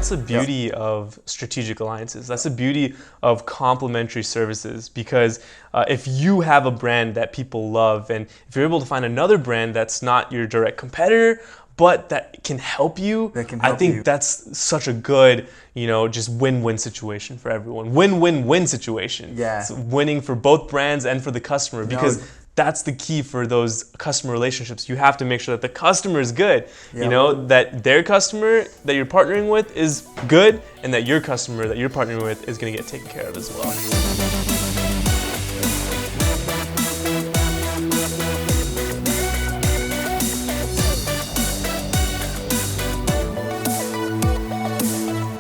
that's the beauty of strategic alliances. That's the beauty of complementary services, because if you have a brand that people love, and if you're able to find another brand that's not your direct competitor, but that can help you, I think that's such a good, just win-win situation for everyone. Win-win-win situation. Yeah. It's winning for both brands and for the customer, because that's the key for those customer relationships. You have to make sure that the customer is good. That their customer that you're partnering with is good, and that your customer that you're partnering with is going to get taken care of as well.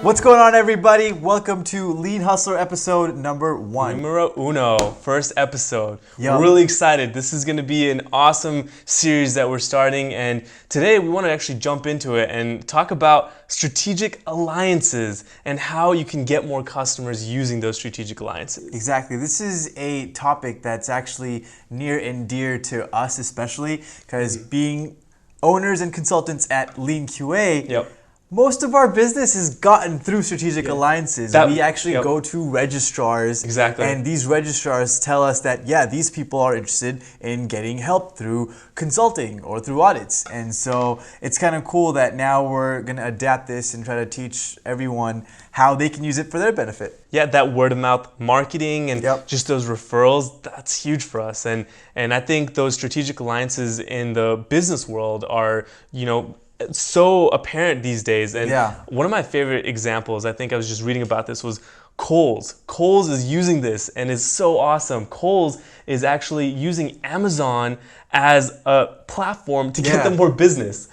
What's going on, everybody? Welcome to Lean Hustler episode number 1. Numero uno, first episode. We're really excited. This is going to be an awesome series that we're starting, and today we want to actually jump into it and talk about strategic alliances and how you can get more customers using those strategic alliances. Exactly. This is a topic that's actually near and dear to us, especially because being owners and consultants at Lean QA, most of our business is gotten through strategic alliances. We actually go to registrars. Exactly. And these registrars tell us that, these people are interested in getting help through consulting or through audits. And so it's kind of cool that now we're going to adapt this and try to teach everyone how they can use it for their benefit. Yeah, that word of mouth marketing and just those referrals, that's huge for us. And I think those strategic alliances in the business world are, so apparent these days. And one of my favorite examples, I think I was just reading about this, was Kohl's. Kohl's is using this and is so awesome. Kohl's is actually using Amazon as a platform to get them more business.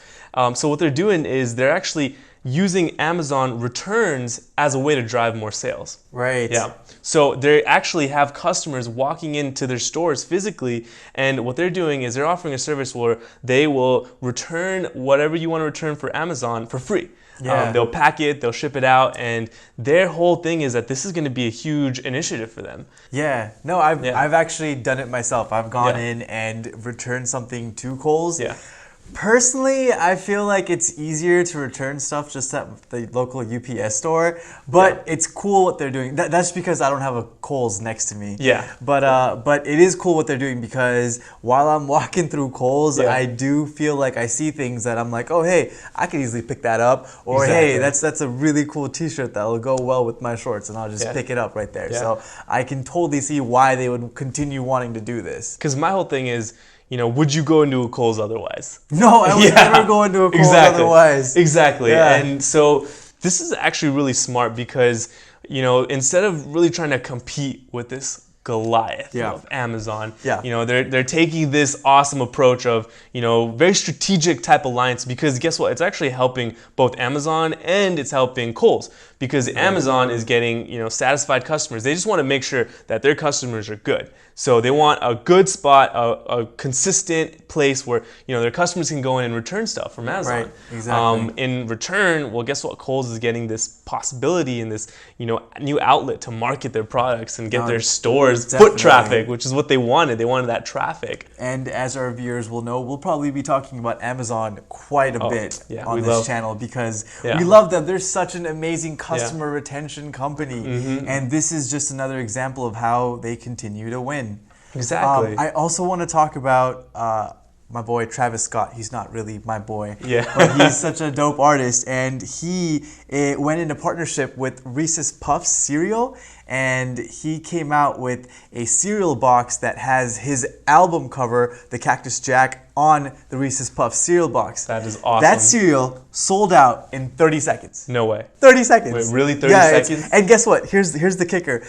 So what they're doing is they're actually using Amazon returns as a way to drive more sales. Right. Yeah. So they actually have customers walking into their stores physically, and what they're doing is they're offering a service where they will return whatever you want to return for Amazon for free. They'll pack it, they'll ship it out, and their whole thing is that this is going to be a huge initiative for them. Yeah. No, I've actually done it myself. I've gone in and returned something to Kohl's. Yeah. Personally, I feel like it's easier to return stuff just at the local UPS store, but it's cool what they're doing. That's because I don't have a Kohl's next to me. Yeah. But it is cool what they're doing, because while I'm walking through Kohl's, I do feel like I see things that I'm like, oh, hey, I could easily pick that up. Or, hey, that's a really cool t-shirt that will go well with my shorts, and I'll just pick it up right there. So I can totally see why they would continue wanting to do this. Because my whole thing is, would you go into a Kohl's otherwise? No, I would never go into a Kohl's otherwise. Exactly. Yeah. And so this is actually really smart, because, instead of really trying to compete with this Goliath of Amazon, they're taking this awesome approach of, very strategic type alliance, because guess what? It's actually helping both Amazon and it's helping Kohl's, because Amazon is getting, satisfied customers. They just want to make sure that their customers are good. So they want a good spot, a consistent place where, their customers can go in and return stuff from Amazon. Right, exactly. In return, well, guess what? Kohl's is getting this possibility and this, new outlet to market their products and get their stores foot traffic, which is what they wanted. They wanted that traffic. And as our viewers will know, we'll probably be talking about Amazon quite a bit on this channel, because we love them. They're such an amazing customer retention company. And this is just another example of how they continue to win. Exactly. I also want to talk about my boy Travis Scott. He's not really my boy, Yeah. but he's such a dope artist, and he went into partnership with Reese's Puffs cereal, and he came out with a cereal box that has his album cover, the Cactus Jack, on the Reese's Puffs cereal box. That is awesome. That cereal sold out in 30 seconds. No way. 30 seconds. Wait, really? 30 seconds? And guess what? Here's the kicker.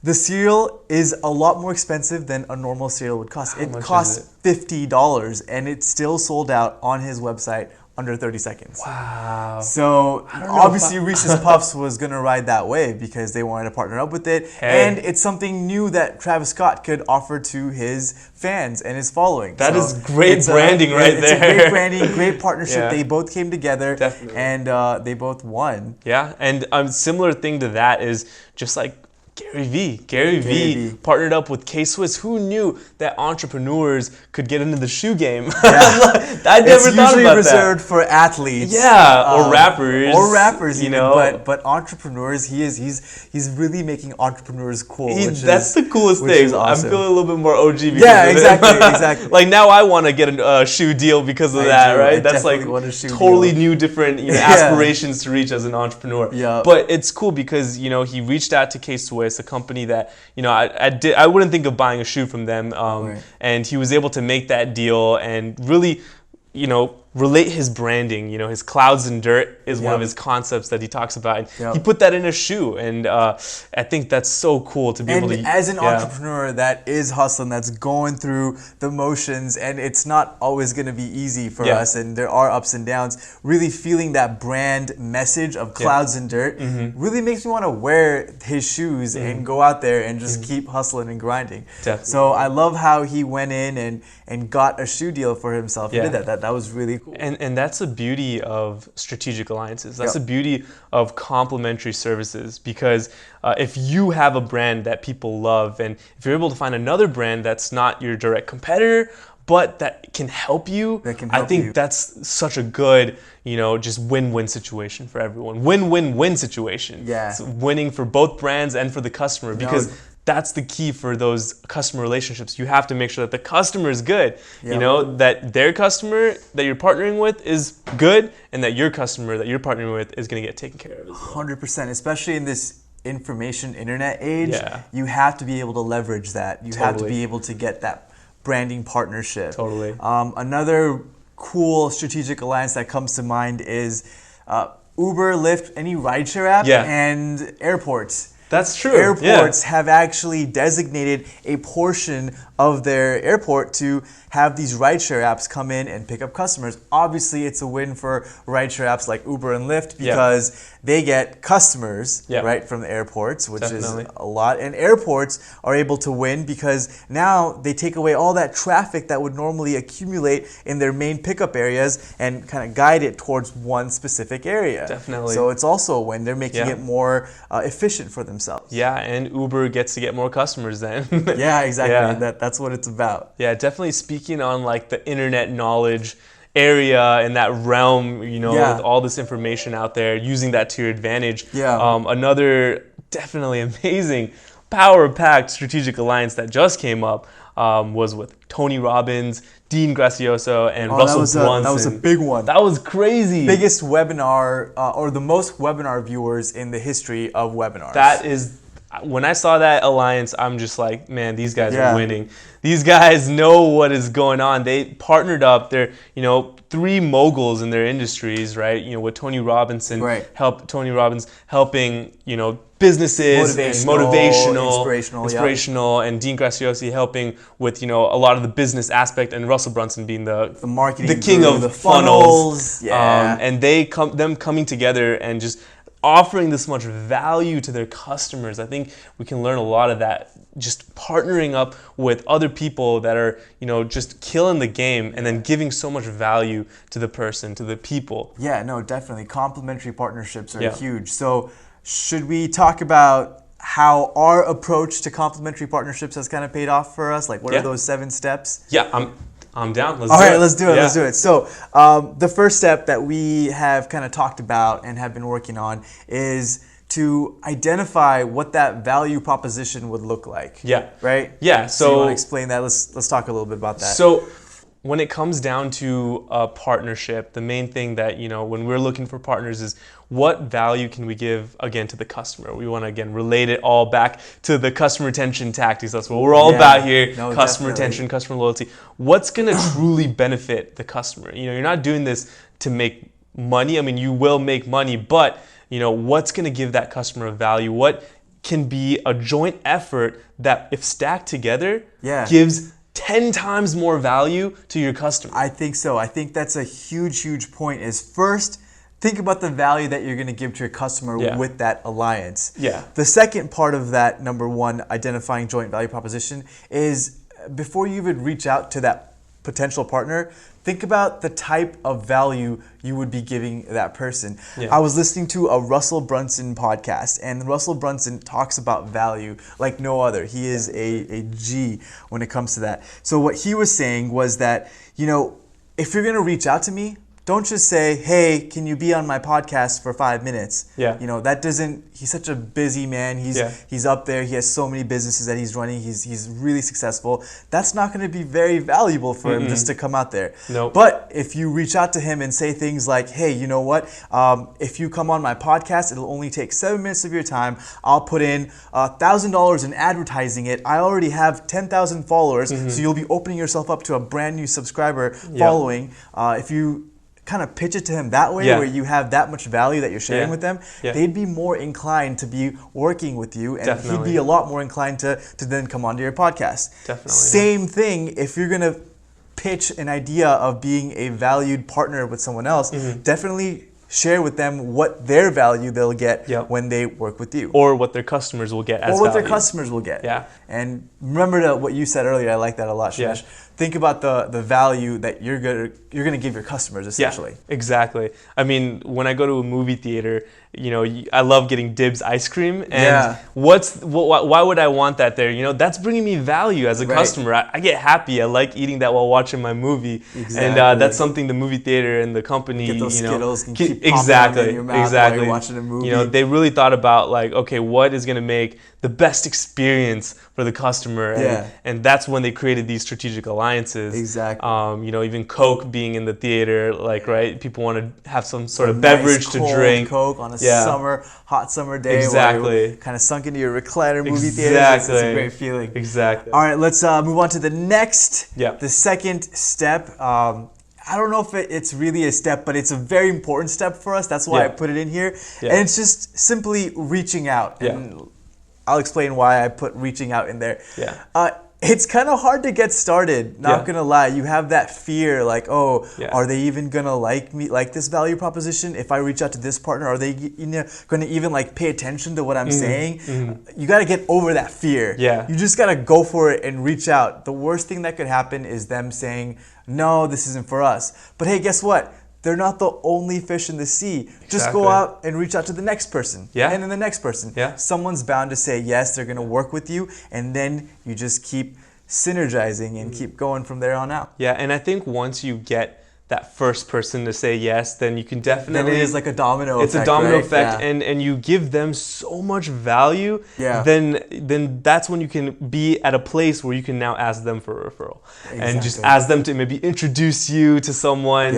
The cereal is a lot more expensive than a normal cereal would cost. It costs $50, and it still sold out on his website under 30 seconds. Wow. So obviously Reese's Puffs was going to ride that wave because they wanted to partner up with it. Hey. And it's something new that Travis Scott could offer to his fans and his following. That is great branding right there. It's a great branding, great partnership. Yeah. They both came together. Definitely. And they both won. Yeah, and a similar thing to that is just like Gary Vee partnered up with K-Swiss. Who knew that entrepreneurs could get into the shoe game? Yeah. I never thought about that. It's usually reserved for athletes. Yeah, or rappers. Or rappers, you know. But entrepreneurs, he's really making entrepreneurs cool. That's the coolest thing. Awesome. I'm feeling a little bit more OG because exactly. Like now I want to get a shoe deal because of that, right? That's like totally new, different aspirations to reach as an entrepreneur. Yeah. But it's cool because, you know, he reached out to K-Swiss, a company that, you know, I wouldn't think of buying a shoe from them. And he was able to make that deal and really, you know, relate his branding. You know, his clouds and dirt is one of his concepts that he talks about. He put that in a shoe, and I think that's so cool to be able to. And as an entrepreneur that is hustling, that's going through the motions, and it's not always going to be easy for us, and there are ups and downs. Really feeling that brand message of clouds and dirt really makes me want to wear his shoes and go out there and just keep hustling and grinding. Definitely. So I love how he went in and got a shoe deal for himself. He did that. That was really cool. And that's the beauty of strategic alliances. That's the beauty of complementary services, because if you have a brand that people love, and if you're able to find another brand that's not your direct competitor, but that can help you, I think that's such a good, you know, just win-win situation for everyone. Win-win-win situation. Yeah. It's winning for both brands and for the customer, because that's the key for those customer relationships. You have to make sure that the customer is good. You know, that their customer that you're partnering with is good, and that your customer that you're partnering with is going to get taken care of as well. 100%, especially in this information internet age, you have to be able to leverage that. You have to be able to get that branding partnership. Another cool strategic alliance that comes to mind is Uber, Lyft, any rideshare app, and airports. That's true. Airports have actually designated a portion of their airport to have these rideshare apps come in and pick up customers. Obviously, it's a win for rideshare apps like Uber and Lyft because they get customers right from the airports, which is a lot. And airports are able to win because now they take away all that traffic that would normally accumulate in their main pickup areas and kind of guide it towards one specific area. Definitely. So it's also a win. They're making it more efficient for themselves. Yeah, and Uber gets to get more customers then. Yeah, exactly. That's what it's about. Yeah, definitely speaking on like the internet knowledge area in that realm, you know, with all this information out there, using that to your advantage. Another definitely amazing, power-packed strategic alliance that just came up was with Tony Robbins, Dean Graziosi, and Russell Brunson. That was a big one. That was crazy. Biggest webinar, or the most webinar viewers in the history of webinars. That is, when I saw that alliance, I'm just like, man, these guys are winning. These guys know what is going on. They partnered up. They're, you know, three moguls in their industries, right? You know, with Tony Robbins helping, you know, businesses, motivational, and Dean Graziosi helping with, you know, a lot of the business aspect, and Russell Brunson being the marketing, the king of the funnels. And them coming together and just offering this much value to their customers. I think we can learn a lot of that, just partnering up with other people that are, you know, just killing the game and then giving so much value to the person, to the people. Yeah, no, definitely. Complementary partnerships are huge. So should we talk about how our approach to complementary partnerships has kind of paid off for us? Like, what are those 7 steps? Yeah, I'm down. Let's do it. Let's do it. So the first step that we have kind of talked about and have been working on is to identify what that value proposition would look like. Yeah. Right? Yeah. So you want to explain that? Let's talk a little bit about that. So when it comes down to a partnership, the main thing that, you know, when we're looking for partners is what value can we give, again, to the customer? We want to, again, relate it all back to the customer retention tactics. That's what we're all about here. No, customer retention, customer loyalty. What's going to truly benefit the customer? You know, you're not doing this to make money. I mean, you will make money, but, you know, what's going to give that customer value? What can be a joint effort that, if stacked together, gives 10 times more value to your customer? I think so. I think that's a huge point, is first, think about the value that you're going to give to your customer with that alliance. The second part of that, number one, identifying joint value proposition, is before you even reach out to that potential partner, think about the type of value you would be giving that person. Yeah. I was listening to a Russell Brunson podcast, and Russell Brunson talks about value like no other. He is a G when it comes to that. So what he was saying was that, you know, if you're going to reach out to me, don't just say, hey, can you be on my podcast for 5 minutes? Yeah. You know, that doesn't, he's such a busy man. He's up there. He has so many businesses that he's running. He's really successful. That's not going to be very valuable for him just to come out there. Nope. But if you reach out to him and say things like, hey, you know what? If you come on my podcast, it'll only take 7 minutes of your time. I'll put in $1,000 in advertising it. I already have 10,000 followers, so you'll be opening yourself up to a brand new subscriber following. If you kind of pitch it to him that way, where you have that much value that you're sharing with them, they'd be more inclined to be working with you, and he'd be a lot more inclined to then come onto your podcast. Definitely. Same thing if you're going to pitch an idea of being a valued partner with someone else, definitely share with them what their value they'll get when they work with you. Or what their customers will get as Or what value. their customers will get. Yeah. And remember what you said earlier, I like that a lot, Shamish. Think about the value that you're gonna give your customers, essentially. Yeah, exactly. I mean, when I go to a movie theater, you know, I love getting Dibs ice cream, and why would I want that there? You know, that's bringing me value as a customer. I get happy. I like eating that while watching my movie, and that's something the movie theater and the company, get those Skittles and keep exactly, in your mouth while you're watching a movie. You know, they really thought about like, okay, what is going to make the best experience for the customer, and that's when they created these strategic alliances. Exactly. You know, even Coke being in the theater, like, right, people want to have some sort of beverage to drink. Coke on a hot summer day, exactly, while you're kind of sunk into your recliner movie theater. It's a great feeling. Exactly. All right, let's move on to the next, the second step. I don't know if it's really a step, but it's a very important step for us. That's why I put it in here. And it's just simply reaching out. And I'll explain why I put reaching out in there. It's kind of hard to get started, not gonna lie. You have that fear, like, oh, are they even gonna like me, like this value proposition? If I reach out to this partner, are they gonna even like pay attention to what I'm saying? You gotta get over that fear. You just gotta go for it and reach out. The worst thing that could happen is them saying, no, this isn't for us. But hey, guess what? They're not the only fish in the sea. Just go out and reach out to the next person. And then the next person. Someone's bound to say yes, they're going to work with you. And then you just keep synergizing and keep going from there on out. And I think once you get that first person to say yes, then you can definitely... Then it is like a domino effect. It's a domino effect, and you give them so much value, then that's when you can be at a place where you can now ask them for a referral. And just ask them to maybe introduce you to someone.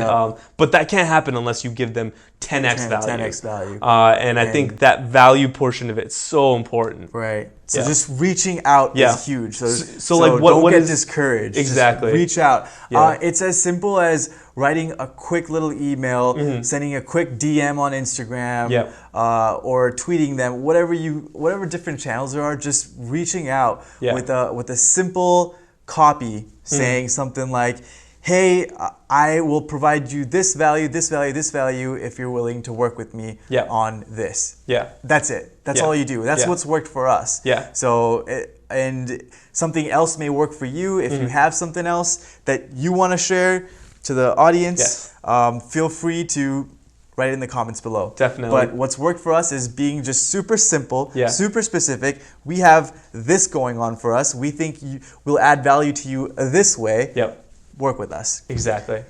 But that can't happen unless you give them 10x value. 10x value. And I think that value portion of it's so important. Right. So just reaching out is huge. So like don't get discouraged. Exactly. Just reach out. It's as simple as writing a quick little email, sending a quick DM on Instagram, or tweeting them, whatever different channels there are. Just reaching out with a simple copy saying something like, hey, I will provide you this value, this value, this value if you're willing to work with me on this. That's it. That's all you do. That's what's worked for us. So, and something else may work for you. If you have something else that you want to share to the audience, feel free to write it in the comments below. Definitely. But what's worked for us is being just super simple, super specific. We have this going on for us. We think we'll add value to you this way. Work with us. Exactly.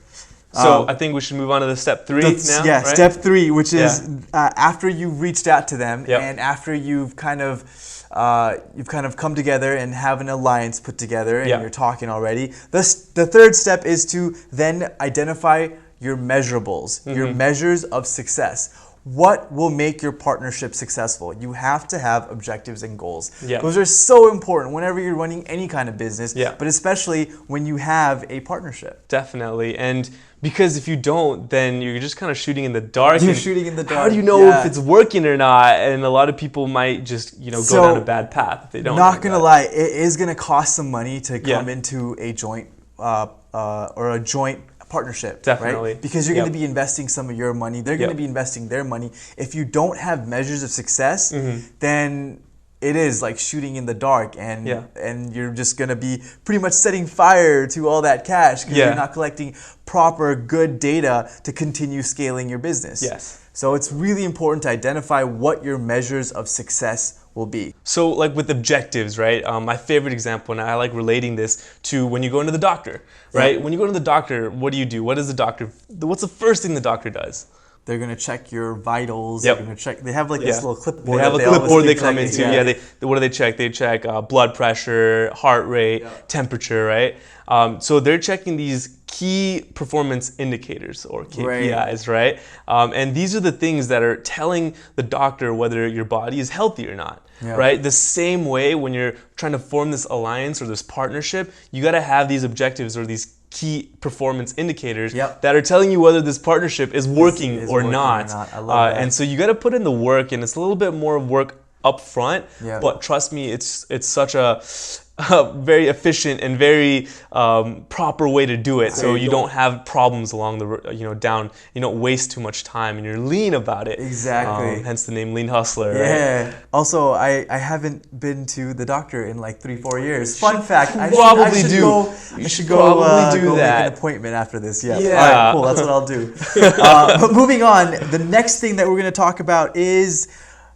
So I think we should move on to the step 3 now. Yeah, right? Step 3, which is after you've reached out to them and after you've kind of come together and have an alliance put together and you're talking already. The third step is to then identify your measurables, your measures of success. What will make your partnership successful? You have to have objectives and goals. Those are so important whenever you're running any kind of business, but especially when you have a partnership. Definitely. And because if you don't, then you're just kind of shooting in the dark. You're shooting in the dark. How do you know if it's working or not? And a lot of people might just, go down a bad path if they don't. Not gonna lie, it is gonna cost some money to come into a joint or a joint partnership. Definitely. Right? Because you're going to be investing some of your money. They're going to be investing their money. If you don't have measures of success, then it is like shooting in the dark, and you're just gonna be pretty much setting fire to all that cash because you're not collecting proper good data to continue scaling your business. Yes. So it's really important to identify what your measures of success will be. So like with objectives, right? My favorite example, and I like relating this to when you go into the doctor, right? When you go to the doctor, what do? What's the first thing the doctor does? They're gonna check your vitals. They're gonna check. They have like this little clipboard. They have a clipboard they come into. What do they check? They check blood pressure, heart rate, temperature, right? So they're checking these key performance indicators or KPIs, right? And these are the things that are telling the doctor whether your body is healthy or not. Right? The same way when you're trying to form this alliance or this partnership, you got to have these objectives or these key performance indicators that are telling you whether this partnership is working or not. I love that. And so you got to put in the work, and it's a little bit more work up front, but trust me, it's such a very efficient and very proper way to do it, so you don't have problems along the down. You don't waste too much time, and you're lean about it. Exactly. Hence the name Lean Hustler. Yeah. Right? Also, I haven't been to the doctor in like 3-4 years. Fun fact: I should go make an appointment after this. Yeah. All right. Cool. That's what I'll do. But moving on, the next thing that we're going to talk about is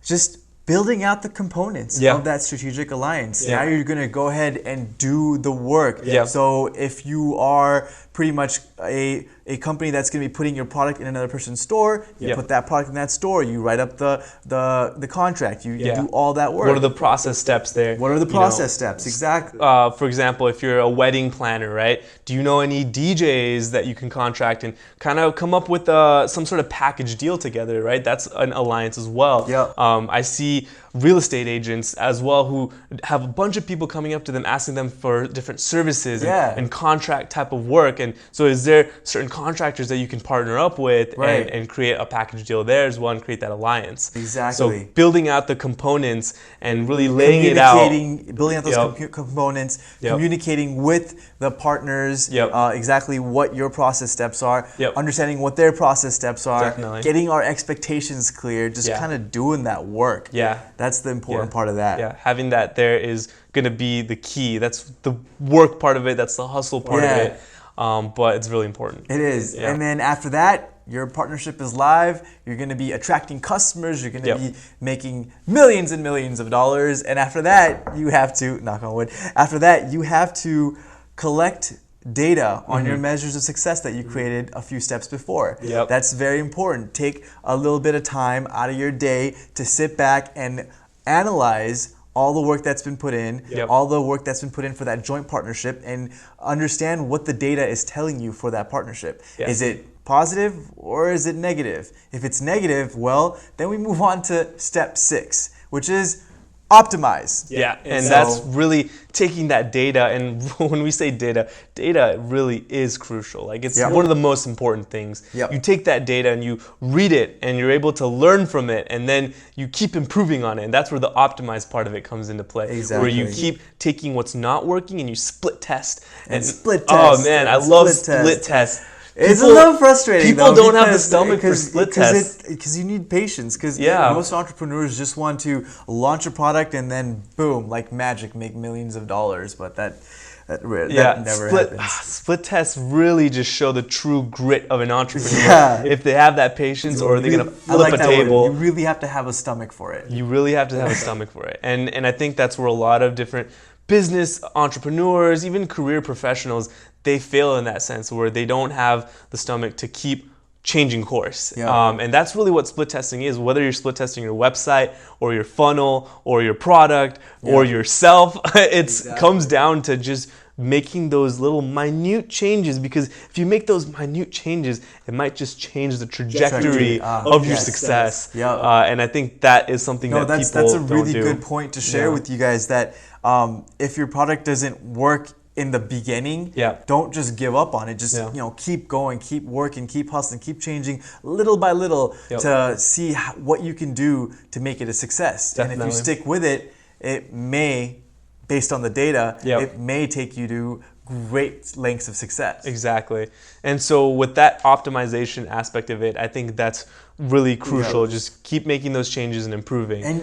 just building out the components of that strategic alliance. Now you're going to go ahead and do the work. So if you are pretty much a company that's going to be putting your product in another person's store, you put that product in that store, you write up the contract, you do all that work. What are the process steps there? What are the process steps? Exactly. For example, if you're a wedding planner, right? Do you know any DJs that you can contract and kind of come up with some sort of package deal together, right? That's an alliance as well. I see real estate agents as well who have a bunch of people coming up to them asking them for different services and contract type of work. And so is there certain contractors that you can partner up with and create a package deal there as well and create that alliance? Exactly. So building out the components and really laying it out. Building out those components, communicating with the partners exactly what your process steps are, understanding what their process steps are, getting our expectations clear, just kind of doing that work. That's the important part of that. Having that there is going to be the key. That's the work part of it. That's the hustle part of it. But it's really important. It is. And then after that, your partnership is live. You're going to be attracting customers. You're going to be making millions and millions of dollars. And after that, you have to, knock on wood, after that, you have to collect data on your measures of success that you created a few steps before. That's very important. Take a little bit of time out of your day to sit back and analyze all the work that's been put in, all the work that's been put in for that joint partnership, and understand what the data is telling you for that partnership. Is it positive or is it negative? If it's negative, well, then we move on to step 6, which is optimize. And that's really taking that data, and when we say data really is crucial. Like it's one of the most important things. You take that data and you read it and you're able to learn from it, and then you keep improving on it, and that's where the optimized part of it comes into play. Where you keep taking what's not working and you split test. And split test. Oh man, I love split test. It's a little frustrating. People don't have the stomach for split tests. Because you need patience. Because most entrepreneurs just want to launch a product and then boom, like magic, make millions of dollars. But that never happens. Split tests really just show the true grit of an entrepreneur. If they have that patience, or they're gonna flip a table. You really have to have a stomach for it. You really have to have a stomach for it. And I think that's where a lot of different business entrepreneurs, even career professionals, they fail in that sense, where they don't have the stomach to keep changing course. And that's really what split testing is, whether you're split testing your website or your funnel or your product or yourself. It comes down to just making those little minute changes, because if you make those minute changes, it might just change the trajectory of your success. And I think that is something that people don't do. That's a really good point to share with you guys, that if your product doesn't work in the beginning, don't just give up on it. Just keep going, keep working, keep hustling, keep changing little by little to see what you can do to make it a success. And if you stick with it, it may, based on the data, it may take you to great lengths of success. Exactly. And so with that optimization aspect of it, I think that's really crucial. Just keep making those changes and improving. And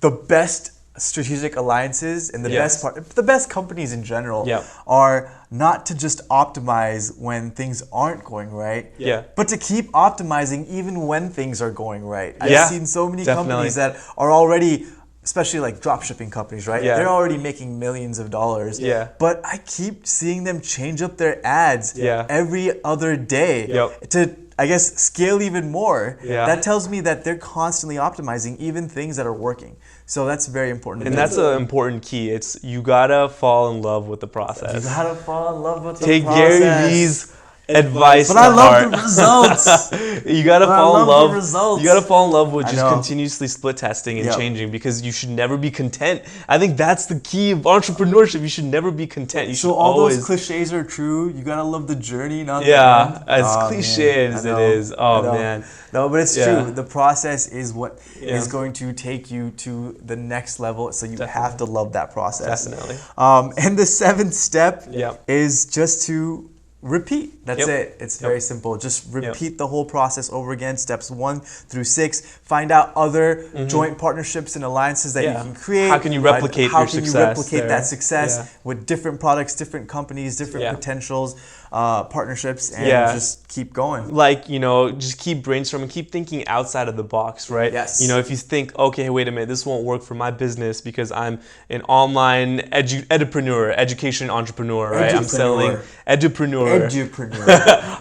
the best strategic alliances and the best companies in general are not to just optimize when things aren't going right, but to keep optimizing even when things are going right. I've seen so many companies that are already, especially like drop shipping companies, right? They're already making millions of dollars. But I keep seeing them change up their ads every other day to, I guess, scale even more. That tells me that they're constantly optimizing even things that are working. So that's very important. And that's an important key. It's you gotta fall in love with the process. You gotta fall in love with the process. Take Gary Vee's advice. But I love the results. You gotta fall in love. You gotta fall in love with just continuously split testing and changing, because you should never be content. I think that's the key of entrepreneurship. You should never be content. You should always. Those cliches are true. You gotta love the journey, not the end. As cliche as it is. Oh man. No, but it's true. The process is what is going to take you to the next level. So you have to love that process. Definitely. And the 7th step is just to repeat. That's it. It's very simple. Just repeat the whole process over again. Steps 1 through 6. Find out other joint partnerships and alliances that you can create. How can you replicate your success? How can you replicate that success with different products, different companies, different potentials, partnerships, and just keep going. Like, just keep brainstorming, keep thinking outside of the box, right? Yes. If you think, okay, wait a minute, this won't work for my business because I'm an online edupreneur, education entrepreneur, right? I'm selling edupreneur.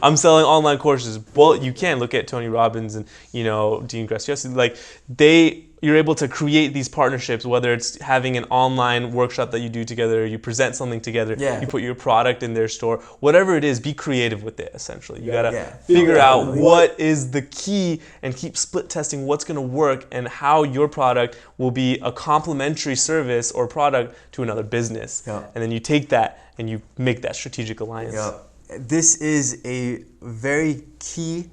I'm selling online courses. Well, you can look at Tony Robbins and, Dean Graziosi. Like, you're able to create these partnerships, whether it's having an online workshop that you do together, you present something together, you put your product in their store, whatever it is, be creative with it, essentially. You gotta figure out what is the key and keep split testing what's gonna work and how your product will be a complementary service or product to another business. And then you take that and you make that strategic alliance. This is a very key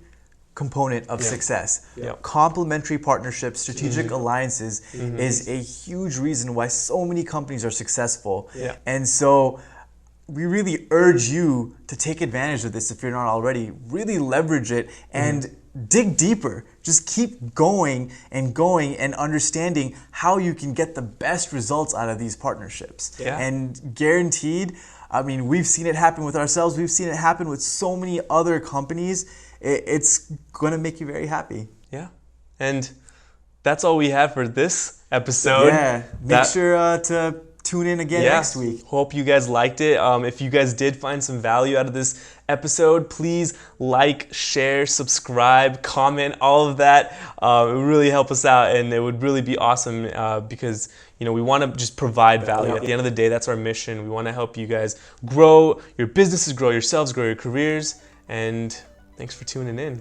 component of success. Complementary partnerships, strategic alliances is a huge reason why so many companies are successful. And so we really urge you to take advantage of this if you're not already. Really leverage it and dig deeper. Just keep going and understanding how you can get the best results out of these partnerships. And guaranteed, I mean, we've seen it happen with ourselves. We've seen it happen with so many other companies. It's going to make you very happy. Yeah. And that's all we have for this episode. Make sure to tune in again next week. Hope you guys liked it. If you guys did find some value out of this episode, please like, share, subscribe, comment, all of that. It would really help us out, and it would really be awesome because we want to just provide value. At the end of the day, that's our mission. We want to help you guys grow your businesses, grow yourselves, grow your careers, and thanks for tuning in.